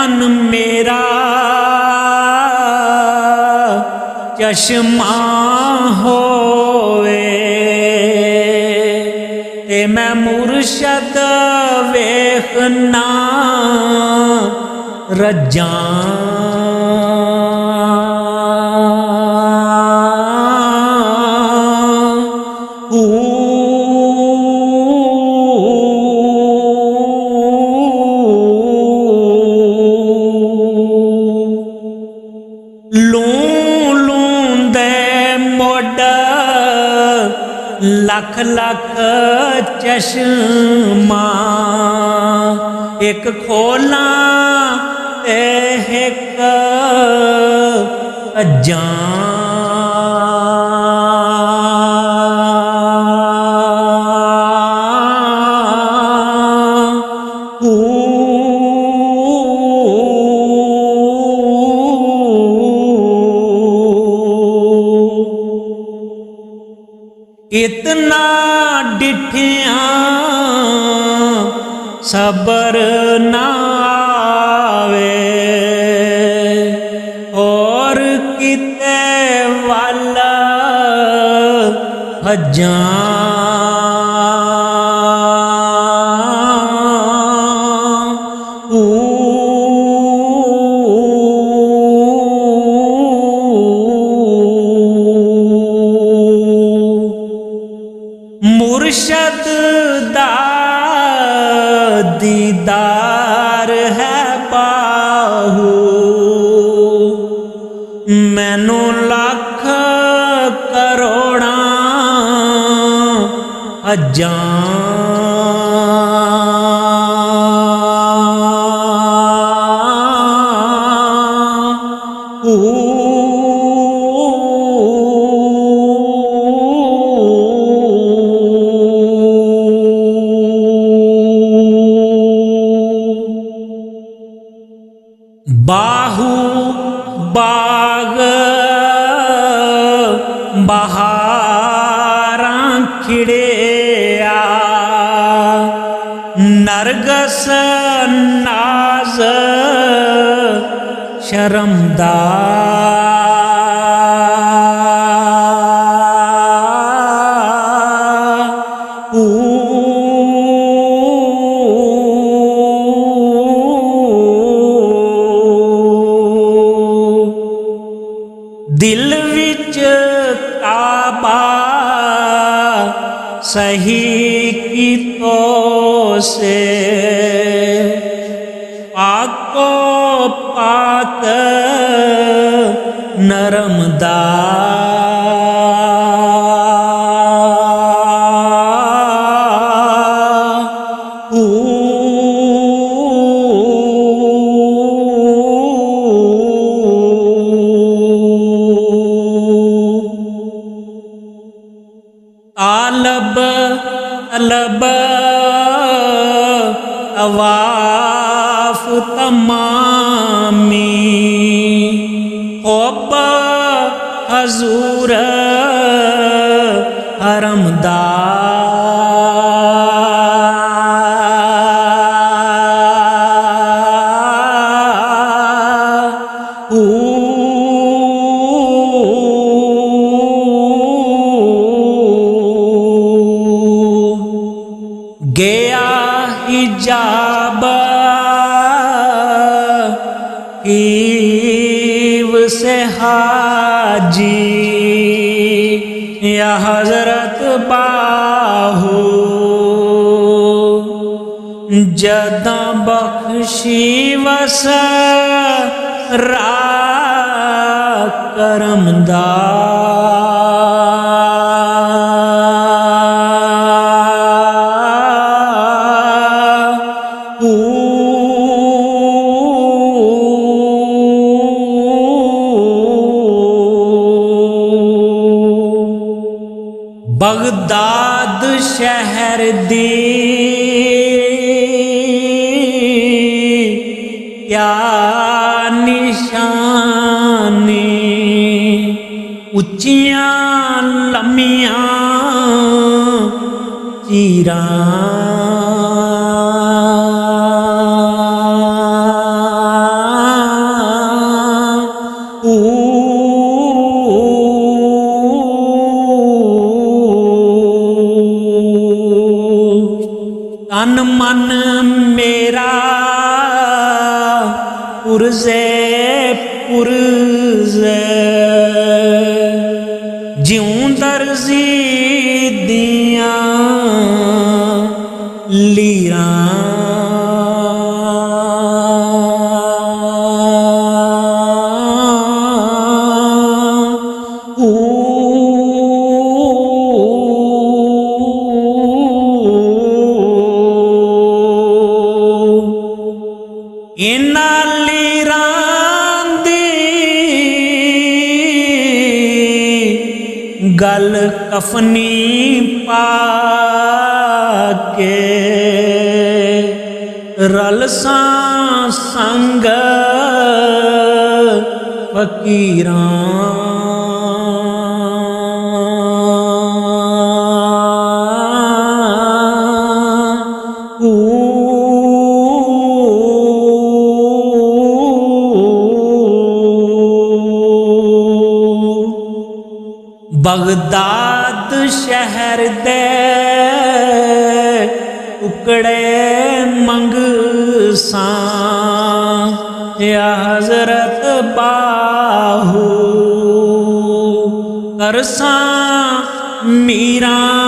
मन मेरा चश्मा होवे ते मैं मुर्शद वेखना रज्जा लख लख चश्मा एक खोला ते एक अज्जा इतना डिठिया सबर ना आवे और किते वाला भजा मुर्शद दा दीदार है बाहू मैनू लख करोड़ा अज्जा बाहू बाग बहारां खिड़िया नरगस नाज दिल विच काबा सही की तो से पाको पाक नरमदा तालब तलब अवाफ तमामी खुब हजूर हरमदा गया हिजाब ईव से हाजी या हजरत बाहू जदा बख्शी वस रा करमदा बगदाद शहर दी क्या निशानी उच्चियां लम्मियां चीरां पुरजे पुरजे ज्यों दर्जी दिया लीरा इन्हां लीरां दी गल कफनी पा के रलसां संग फकीरां बगदाद शहर दे टुकड़े मंगसां या हजरत बाहू करसां मीरां